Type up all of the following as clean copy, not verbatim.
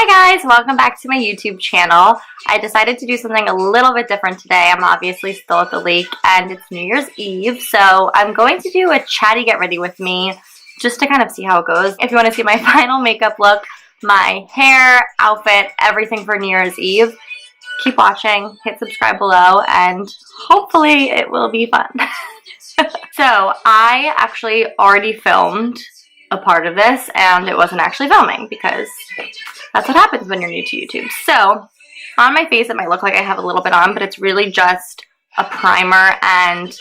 Hi guys, welcome back to my YouTube channel. I decided to do something a little bit different today. I'm obviously still at the lake and it's New Year's Eve, so I'm going to do a chatty get ready with me just to kind of see how it goes. If you want to see my final makeup look, my hair, outfit, everything for New Year's Eve, keep watching, hit subscribe below, and hopefully it will be fun. So I actually already filmed a part of this and it wasn't actually filming because that's what happens when you're new to YouTube. So on my face it might look like I have a little bit on, but it's really just a primer and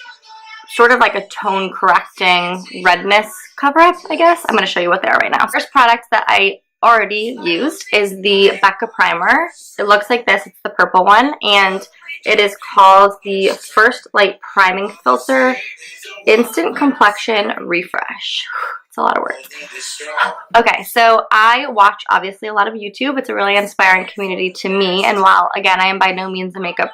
sort of like a tone correcting redness cover up, I guess. I'm going to show you what they are right now. First product that I already used is the Becca primer. It looks like this. It's the purple one and it is called the First Light Priming Filter Instant Complexion Refresh. It's a lot of words. Okay, so I watch obviously a lot of YouTube. It's a really inspiring community to me, and while again I am by no means a makeup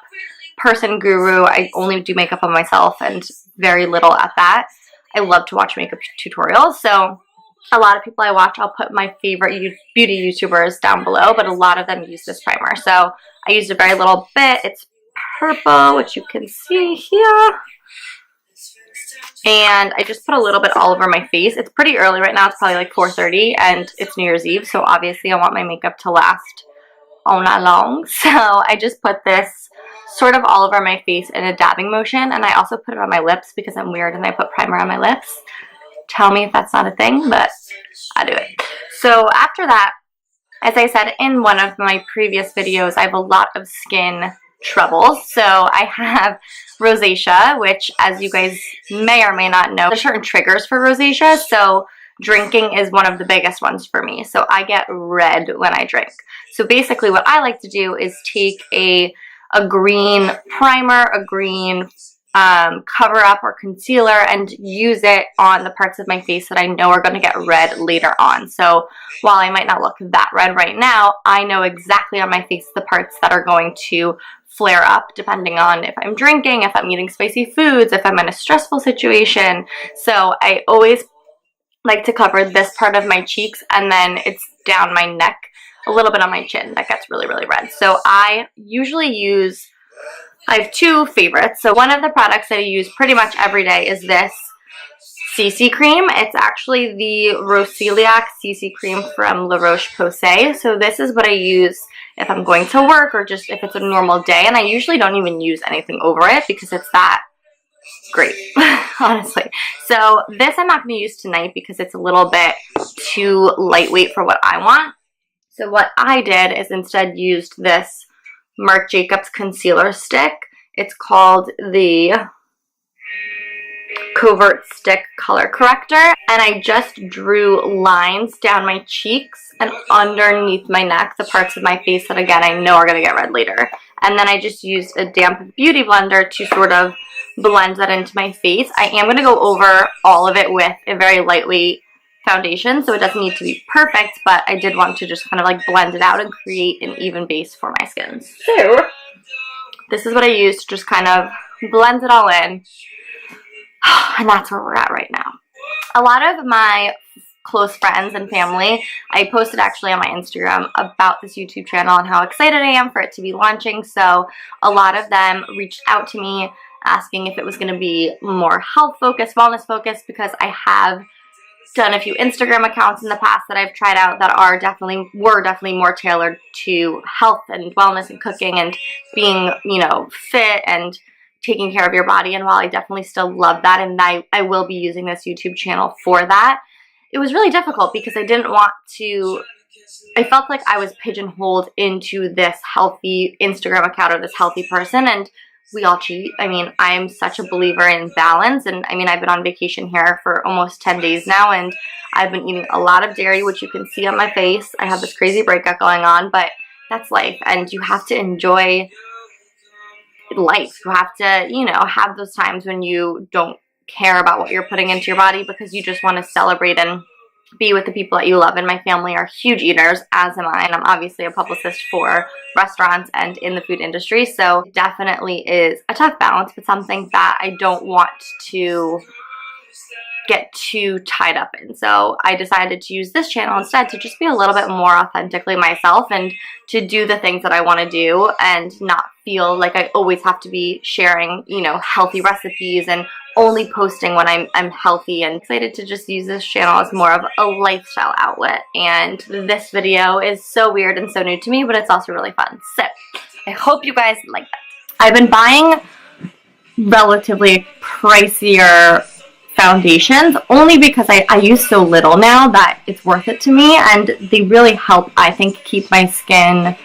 person guru, I only do makeup on myself and very little at that. I love to watch makeup tutorials, so a lot of people I watch, I'll put my favorite beauty YouTubers down below, but a lot of them use this primer. So I used a very little bit. It's purple, which you can see here. And I just put a little bit all over my face. It's pretty early right now. It's probably like 4:30 and it's New Year's Eve. So obviously I want my makeup to last all night long. So I just put this sort of all over my face in a dabbing motion. And I also put it on my lips because I'm weird and I put primer on my lips. Tell me if that's not a thing, but I do it. So after that, as I said in one of my previous videos, I have a lot of skin troubles. So I have rosacea, which as you guys may or may not know, there's certain triggers for rosacea. So drinking is one of the biggest ones for me. So I get red when I drink. So basically what I like to do is take a green primer, a green cover up or concealer, and use it on the parts of my face that I know are going to get red later on. So while I might not look that red right now, I know exactly on my face the parts that are going to flare up depending on if I'm drinking, if I'm eating spicy foods, if I'm in a stressful situation. So I always like to cover this part of my cheeks and then it's down my neck, a little bit on my chin that gets really, really red. So I usually use, I have two favorites. So one of the products that I use pretty much every day is this CC cream. It's actually the Roseliac CC cream from La Roche-Posay. So this is what I use if I'm going to work or just if it's a normal day. And I usually don't even use anything over it because it's that great, honestly. So this I'm not going to use tonight because it's a little bit too lightweight for what I want. So what I did is instead used this Marc Jacobs concealer stick. It's called the Covert Stick Color Corrector, and I just drew lines down my cheeks and underneath my neck, the parts of my face that again I know are going to get red later. And then I just used a damp beauty blender to sort of blend that into my face. I am going to go over all of it with a very lightweight foundation, so it doesn't need to be perfect, but I did want to just kind of like blend it out and create an even base for my skin. So this is what I used to just kind of blend it all in. And that's where we're at right now. A lot of my close friends and family, I posted actually on my Instagram about this YouTube channel and how excited I am for it to be launching. So a lot of them reached out to me asking if it was going to be more health focused, wellness focused, because I have done a few Instagram accounts in the past that I've tried out that were definitely more tailored to health and wellness and cooking and being, you know, fit and taking care of your body. And while I definitely still love that and I will be using this YouTube channel for that, it was really difficult because I didn't want to, I felt like I was pigeonholed into this healthy Instagram account or this healthy person, and we all cheat. I mean, I'm such a believer in balance, and I mean, I've been on vacation here for almost 10 days now, and I've been eating a lot of dairy, which you can see on my face. I have this crazy breakout going on, but that's life, and you have to enjoy life. You have to, you know, have those times when you don't care about what you're putting into your body because you just want to celebrate and be with the people that you love. And my family are huge eaters, as am I, and I'm obviously a publicist for restaurants and in the food industry, so it definitely is a tough balance, but something that I don't want to get too tied up in. So I decided to use this channel instead to just be a little bit more authentically myself and to do the things that I want to do and not feel like I always have to be sharing, you know, healthy recipes and only posting when I'm healthy. And excited to just use this channel as more of a lifestyle outlet. And this video is so weird and so new to me, but it's also really fun. So I hope you guys like that. I've been buying relatively pricier foundations only because I use so little now that it's worth it to me, and they really help, I think, keep my skin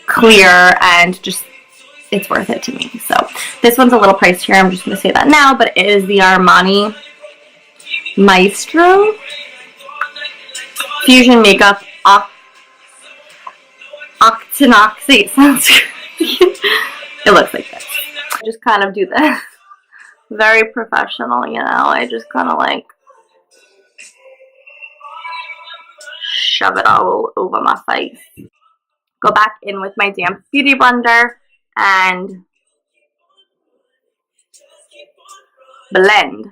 clear, and just it's worth it to me. So this one's a little pricier, I'm just going to say that now, but it is the Armani Maestro Fusion Makeup Octinoxate Sunscreen. It looks like this. I just kind of do this. Very professional, you know. I just kind of like shove it all over my face. Go back in with my damp beauty blender and blend.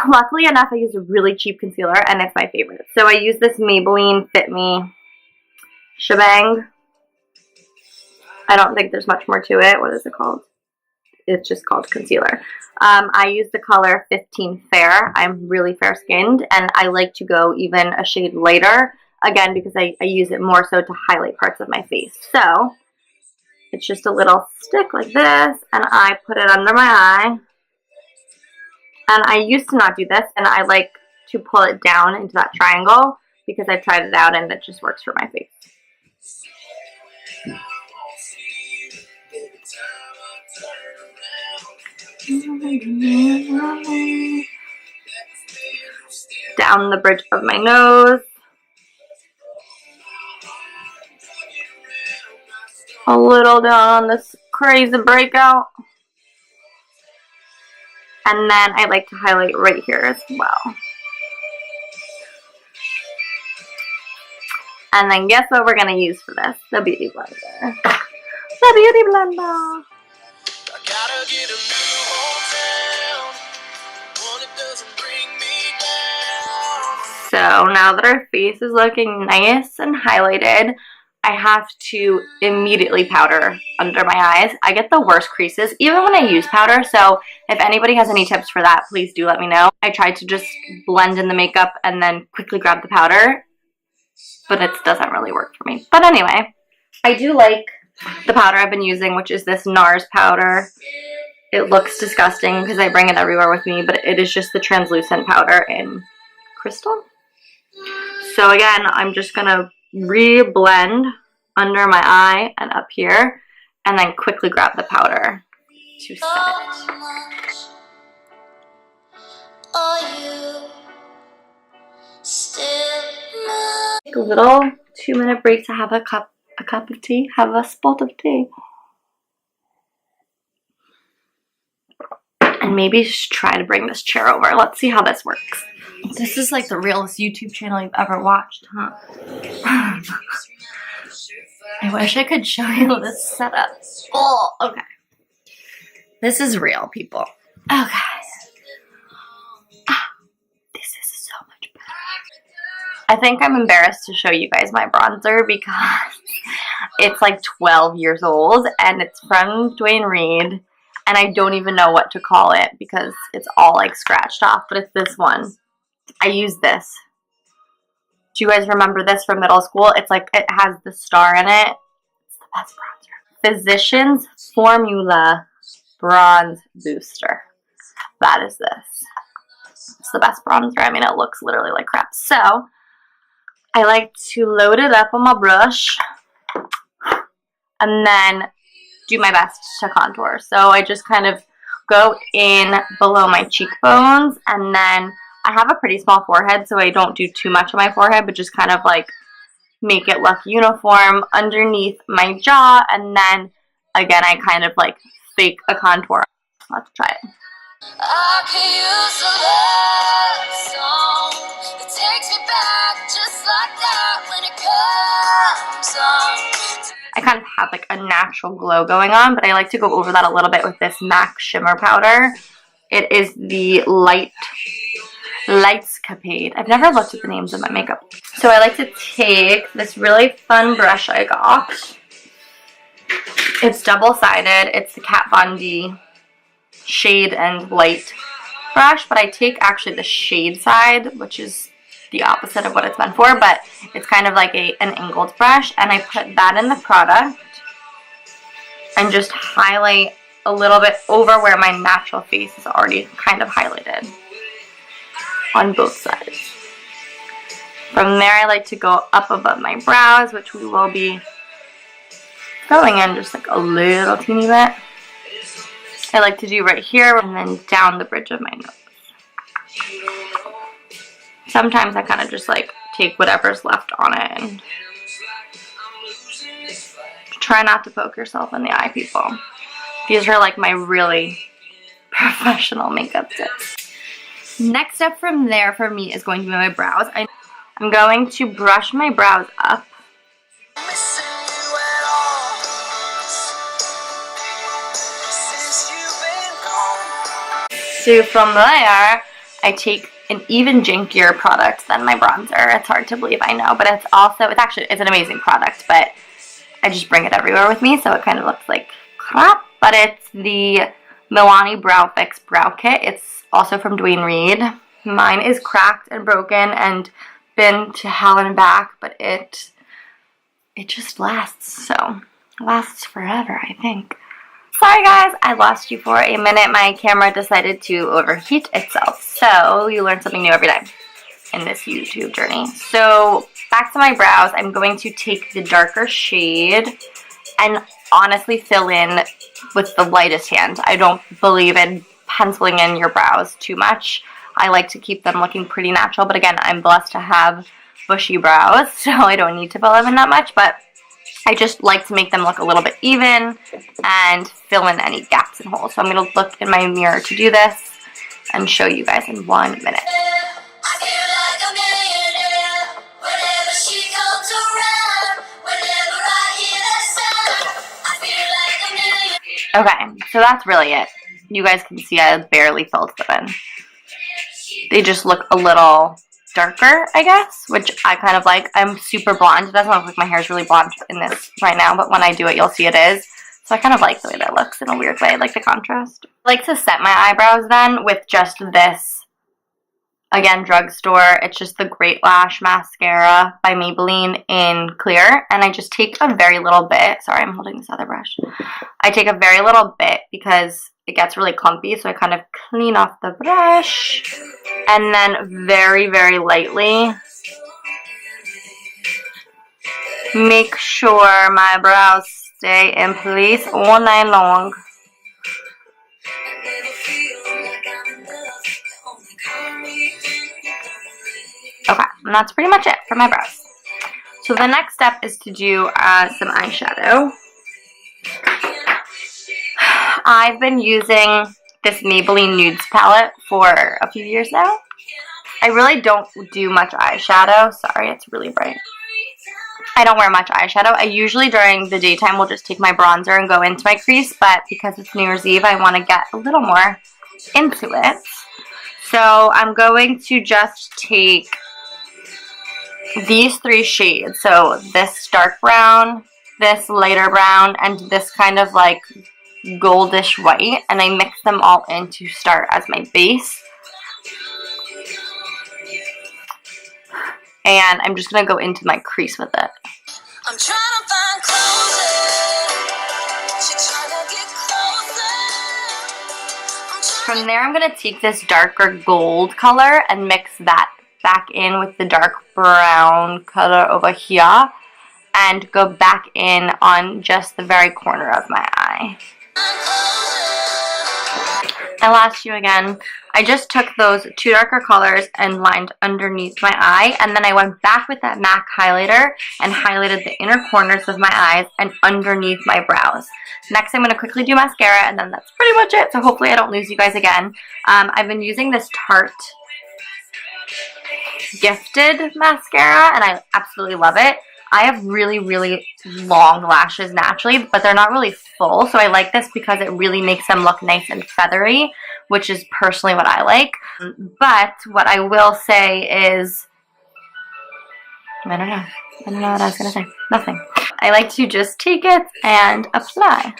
Luckily enough, I used a really cheap concealer, and it's my favorite. So I use this Maybelline Fit Me shebang. I don't think there's much more to it. What is it called? It's just called concealer. I use the color 15 Fair. I'm really fair skinned, and I like to go even a shade lighter, again, because I use it more so to highlight parts of my face. So it's just a little stick like this, and I put it under my eye. And I used to not do this, and I like to pull it down into that triangle because I tried it out and it just works for my face. Down the bridge of my nose. A little down on this crazy breakout. And then I like to highlight right here as well. And then guess what we're going to use for this? The beauty blender. The beauty blender. So now that our face is looking nice and highlighted, I have to immediately powder under my eyes. I get the worst creases even when I use powder, so if anybody has any tips for that, please do let me know. I tried to just blend in the makeup and then quickly grab the powder, but it doesn't really work for me. But anyway, I do like the powder I've been using, which is this NARS powder. It looks disgusting because I bring it everywhere with me, but it is just the translucent powder in crystal. So again, I'm just going to re-blend under my eye and up here, and then quickly grab the powder to set it. Take a little 2-minute break to have a cup of tea, have a spot of tea. And maybe just try to bring this chair over. Let's see how this works. This is like the realest YouTube channel you've ever watched, huh? I wish I could show you this setup. Oh, okay. This is real, people. Okay. This is so much better. I think I'm embarrassed to show you guys my bronzer because it's like 12 years old and it's from Dwayne Reed. And I don't even know what to call it because it's all like scratched off, but it's this one. I use this. Do you guys remember this from middle school? It's like, it has the star in it. It's the best bronzer. Physicians Formula Bronze Booster. That is this. It's the best bronzer. I mean, it looks literally like crap. So, I like to load it up on my brush and then do my best to contour. So I just kind of go in below my cheekbones, and then I have a pretty small forehead, so I don't do too much on my forehead, but just kind of like make it look uniform underneath my jaw, and then again I kind of like fake a contour. Let's try it. I could use a love song that takes me back just like that when it comes on. I kind of have like a natural glow going on, but I like to go over that a little bit with this MAC shimmer powder. It is the Lightscapade. I've never looked at the names of my makeup. So I like to take this really fun brush I got. It's double-sided. It's the Kat Von D shade and light brush, but I take actually the shade side, which is the opposite of what it's meant for, but it's kind of like an angled brush, and I put that in the product and just highlight a little bit over where my natural face is already kind of highlighted on both sides. From there, I like to go up above my brows, which we will be going in just like a little teeny bit. I like to do right here and then down the bridge of my nose. Sometimes I kind of just like take whatever's left on it and try not to poke yourself in the eye, people. These are like my really professional makeup tips. Next step from there for me is going to be my brows. I'm going to brush my brows up. So from there, I take an even jinkier product than my bronzer. It's hard to believe, I know, but it's an amazing product, but I just bring it everywhere with me, so it kind of looks like crap. But it's the Milani Brow Fix Brow Kit. It's also from Dwayne Reed. Mine is cracked and broken and been to hell and back, but it just lasts, so it lasts forever, I think. Sorry guys, I lost you for a minute. My camera decided to overheat itself. So you learn something new every day in this YouTube journey. So back to my brows, I'm going to take the darker shade and honestly fill in with the lightest hand. I don't believe in penciling in your brows too much. I like to keep them looking pretty natural, but again, I'm blessed to have bushy brows, so I don't need to fill them in that much, but I just like to make them look a little bit even and fill in any gaps and holes. So I'm going to look in my mirror to do this and show you guys in 1 minute. Okay, so that's really it. You guys can see I barely filled them in. They just look a little darker, I guess, which I kind of like. I'm super blonde. It doesn't look like my hair is really blonde in this right now, but when I do it, you'll see it is. So I kind of like the way that looks in a weird way. I like the contrast. I like to set my eyebrows then with just this, again, drugstore. It's just the Great Lash Mascara by Maybelline in clear. And I just take a very little bit. Sorry, I'm holding this other brush. I take a very little bit because it gets really clumpy, so I kind of clean off the brush and then very, very lightly make sure my brows stay in place all night long. Okay, and that's pretty much it for my brows. So the next step is to do some eyeshadow. I've been using this Maybelline Nudes palette for a few years now. I really don't do much eyeshadow. Sorry, it's really bright. I don't wear much eyeshadow. I usually during the daytime will just take my bronzer and go into my crease, but because it's New Year's Eve, I want to get a little more into it. So I'm going to just take these 3 shades. So this dark brown, this lighter brown, and this kind of like goldish white, and I mix them all in to start as my base. And I'm just going to go into my crease with it. I'm trying to find closer. From there, I'm going to take this darker gold color and mix that back in with the dark brown color over here and go back in on just the very corner of my eye. I lost you again. I just took those 2 darker colors and lined underneath my eye, and then I went back with that MAC highlighter and highlighted the inner corners of my eyes and underneath my brows. Next, I'm going to quickly do mascara, and then that's pretty much it, so hopefully I don't lose you guys again. I've been using this Tarte Gifted mascara, and I absolutely love it. I have really, really long lashes naturally, but they're not really full. So I like this because it really makes them look nice and feathery, which is personally what I like. But what I will say is, I don't know. I don't know what I was going to say. Nothing. I like to just take it and apply.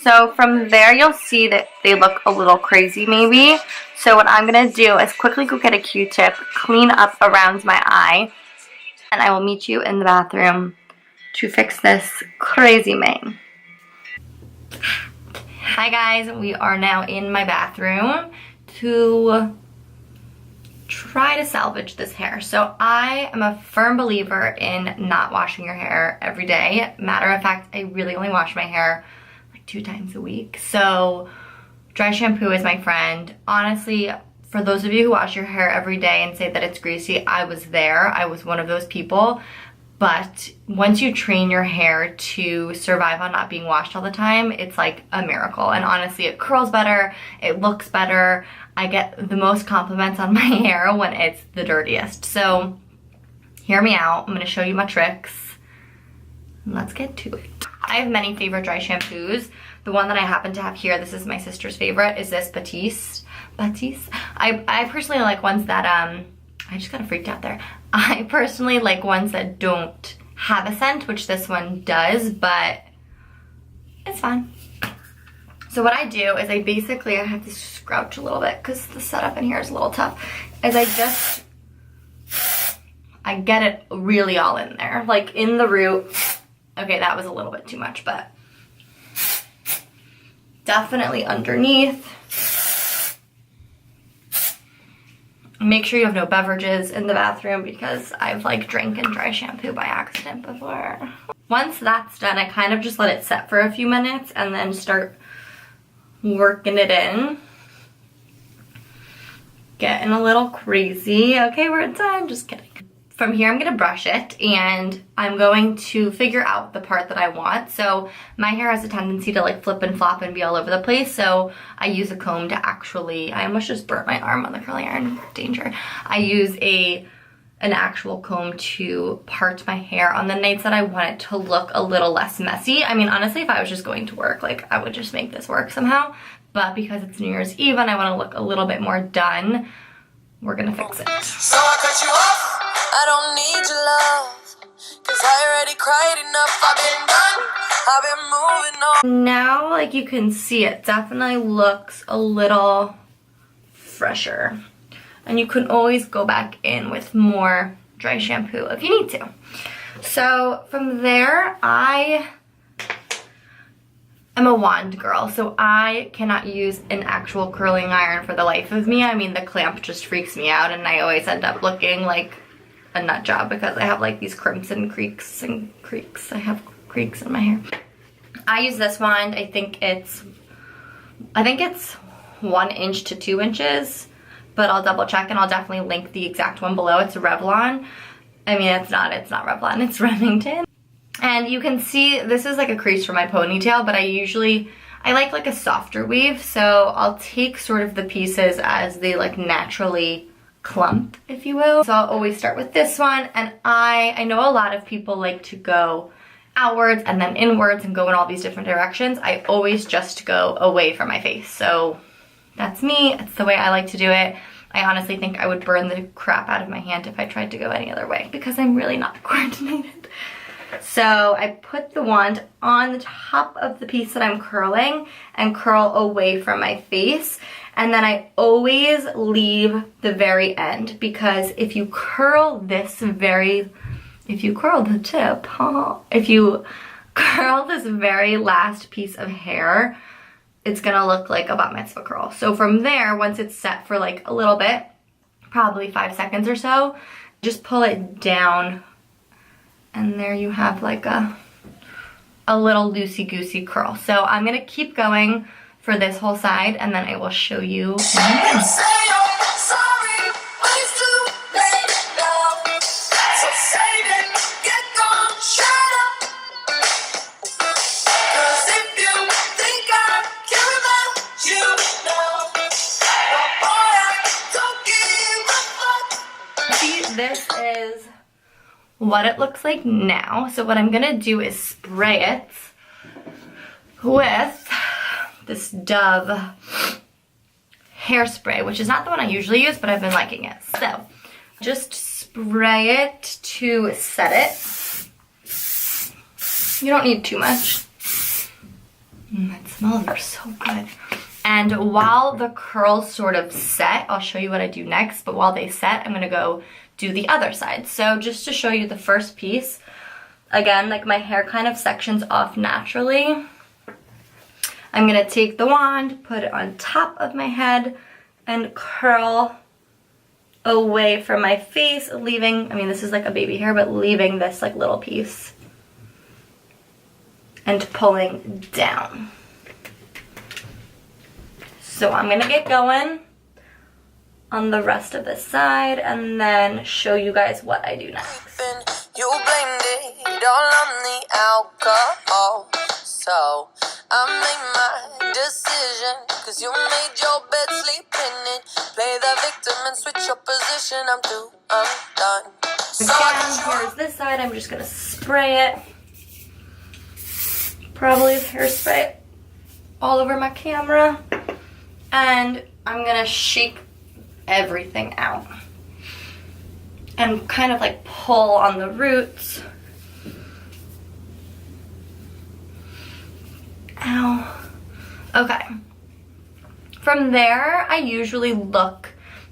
So from there, you'll see that they look a little crazy maybe. So what I'm going to do is quickly go get a Q-tip, clean up around my eye, and I will meet you in the bathroom to fix this crazy mane. Hi guys, we are now in my bathroom to try to salvage this hair. So I am a firm believer in not washing your hair every day. Matter of fact, I really only wash my hair like 2 times a week. So dry shampoo is my friend. Honestly, for those of you who wash your hair every day and say that it's greasy, I was there. I was one of those people. But once you train your hair to survive on not being washed all the time, it's like a miracle. And honestly, it curls better, it looks better. I get the most compliments on my hair when it's the dirtiest. So hear me out. I'm gonna show you my tricks. Let's get to it. I have many favorite dry shampoos. The one that I happen to have here, this is my sister's favorite, is this Batiste. I personally like ones that, I just got freaked out there. I personally like ones that don't have a scent, which this one does, but it's fine. So what I do is I have to scrouch a little bit because the setup in here is a little tough, is I get it really all in there, like in the root. Okay, that was a little bit too much, but definitely underneath. Make sure you have no beverages in the bathroom because I've like drank in dry shampoo by accident before. Once that's done, I kind of just let it set for a few minutes and then start working it in. Getting a little crazy. Okay, we're done. Just kidding. From here, I'm gonna brush it and I'm going to figure out the part that I want. So my hair has a tendency to like flip and flop and be all over the place. So I use a comb to actually, I almost just burnt my arm on the curling iron, danger. I use an actual comb to part my hair on the nights that I want it to look a little less messy. I mean, honestly, if I was just going to work, like I would just make this work somehow. But because it's New Year's Eve and I wanna look a little bit more done, we're gonna fix it. So I cut you off. I don't need your love, cause I already cried enough. I've been moving on. Now, like you can see, it definitely looks a little fresher. And you can always go back in with more dry shampoo if you need to. So from there, I am a wand girl, so I cannot use an actual curling iron for the life of me. I mean, the clamp just freaks me out and I always end up looking like a nut job because I have like these crimson creaks and creaks. I have creaks in my hair. I use this wand. I think it's 1 inch to 2 inches, but I'll double check and I'll definitely link the exact one below. It's a Revlon. I mean, it's not Revlon, it's Remington. And you can see this is like a crease for my ponytail, but I like a softer weave, so I'll take sort of the pieces as they like naturally clump, if you will. So I'll always start with this one, and I know a lot of people like to go outwards and then inwards and go in all these different directions. I always just go away from my face. So that's me, it's the way I like to do it. I honestly think I would burn the crap out of my hand if I tried to go any other way because I'm really not coordinated. So I put the wand on the top of the piece that I'm curling and curl away from my face. And then I always leave the very end because if you curl the tip, if you curl this very last piece of hair, it's gonna look like a bat mitzvah curl. So from there, once it's set for like a little bit, probably 5 seconds or so, just pull it down and there you have like a little loosey-goosey curl. So I'm gonna keep going for this whole side and then I will show you. this is what it looks like now. So what I'm gonna do is spray it with this Dove hairspray, which is not the one I usually use, but I've been liking it. So just spray it to set it. You don't need too much. That smells are so good. And while the curls sort of set, I'll show you what I do next, but while they set, I'm gonna go do the other side. So just to show you the first piece, again, like my hair kind of sections off naturally. I'm gonna take the wand, put it on top of my head, and curl away from my face, leaving, I mean, this is like a baby hair, but leaving this like little piece and pulling down. So I'm gonna get going on the rest of this side and then show you guys what I do next. You blamed it all on the alcohol, so I made my decision, cause you made your bed, sleep in it, play the victim and switch your position. I'm through, I'm done. Again, here's this side. I'm just gonna spray it. Probably hairspray all over my camera. And I'm gonna shake everything out and kind of like pull on the roots. Ow. Okay. From there, I usually look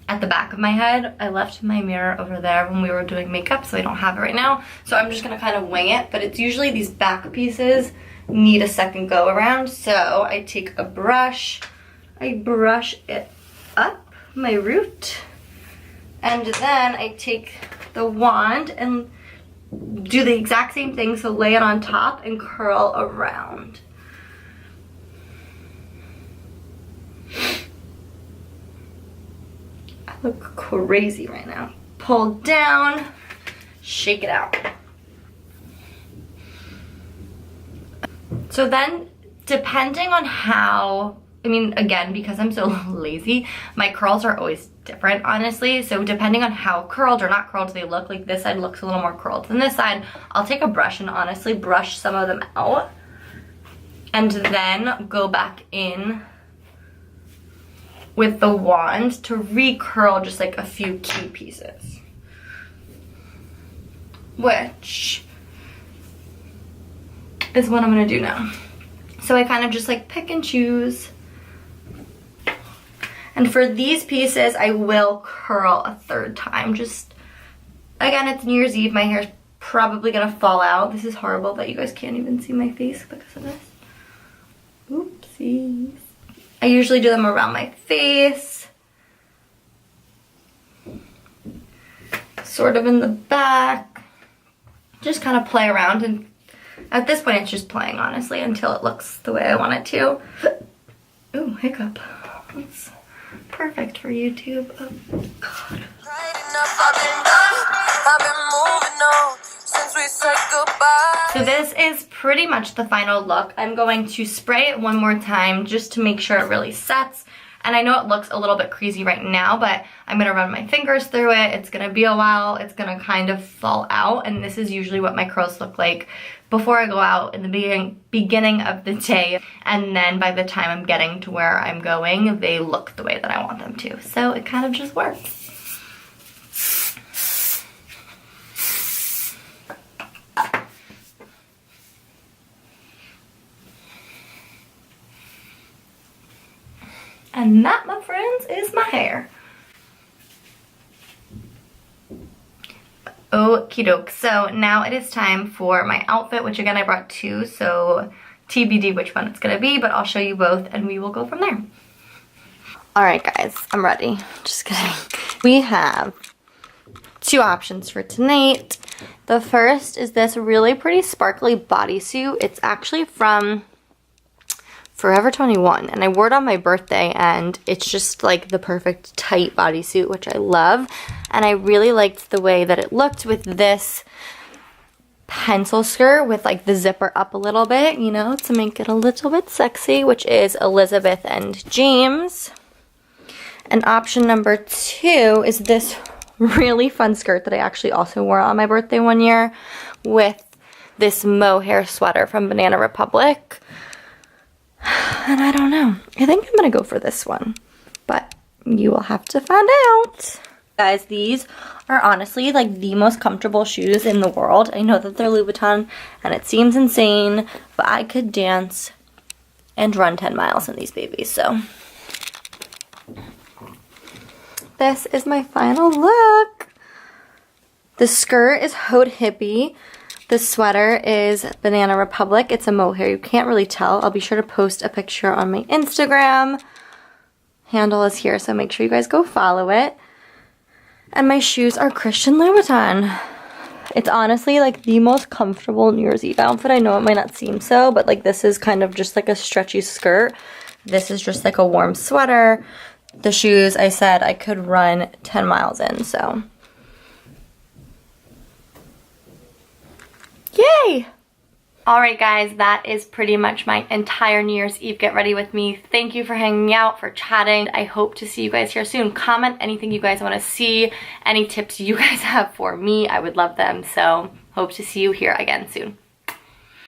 at the back of my head. I left my mirror over there when we were doing makeup, so I don't have it right now. So I'm just gonna kind of wing it, but it's usually these back pieces need a second go around. So I take a brush, I brush it up my root, and then I take the wand and do the exact same thing. So lay it on top and curl around. I look crazy right now. Pull down, shake it out. So then, depending on how, I mean, again, because I'm so lazy, my curls are always different, honestly. So depending on how curled or not curled they look, like this side looks a little more curled than this side, I'll take a brush and honestly brush some of them out and then go back in with the wand to recurl just like a few key pieces, which is what I'm gonna do now. So I kind of just like pick and choose. And for these pieces, I will curl a third time. Just, again, it's New Year's Eve. My hair's probably gonna fall out. This is horrible that you guys can't even see my face because of this. Oopsies. I usually do them around my face. Sort of in the back. Just kind of play around, and at this point it's just playing, honestly, until it looks the way I want it to. Ooh, hiccup. That's perfect for YouTube. Oh, God. So this is pretty much the final look. I'm going to spray it one more time just to make sure it really sets. And I know it looks a little bit crazy right now, but I'm gonna run my fingers through it. It's gonna be a while. It's gonna kind of fall out. And this is usually what my curls look like before I go out in the beginning of the day. And then by the time I'm getting to where I'm going, they look the way that I want them to. So it kind of just works. And that, my friends, is my hair. Okie doke. So now it is time for my outfit, which again I brought two, so TBD which one it's gonna be, but I'll show you both and we will go from there. Alright guys, I'm ready. Just kidding. We have two options for tonight. The first is this really pretty sparkly bodysuit. It's actually from Forever 21, and I wore it on my birthday, and it's just like the perfect tight bodysuit, which I love. And I really liked the way that it looked with this pencil skirt with like the zipper up a little bit, you know, to make it a little bit sexy, which is Elizabeth and James. And option number two is this really fun skirt that I actually also wore on my birthday one year with this mohair sweater from Banana Republic. And I don't know. I think I'm gonna go for this one, but you will have to find out. Guys, these are honestly like the most comfortable shoes in the world. I know that they're Louboutin and it seems insane, but I could dance and run 10 miles in these babies, so. This is my final look. The skirt is Haute Hippie. The sweater is Banana Republic. It's a mohair. You can't really tell. I'll be sure to post a picture on my Instagram. Handle is here, so make sure you guys go follow it. And my shoes are Christian Louboutin. It's honestly like the most comfortable New Year's Eve outfit. I know it might not seem so, but like this is kind of just like a stretchy skirt. This is just like a warm sweater. The shoes, I said I could run 10 miles in, so. Yay! Alright guys, that is pretty much my entire New Year's Eve get ready with me. Thank you for hanging out, for chatting. I hope to see you guys here soon. Comment anything you guys want to see, any tips you guys have for me. I would love them, so hope to see you here again soon.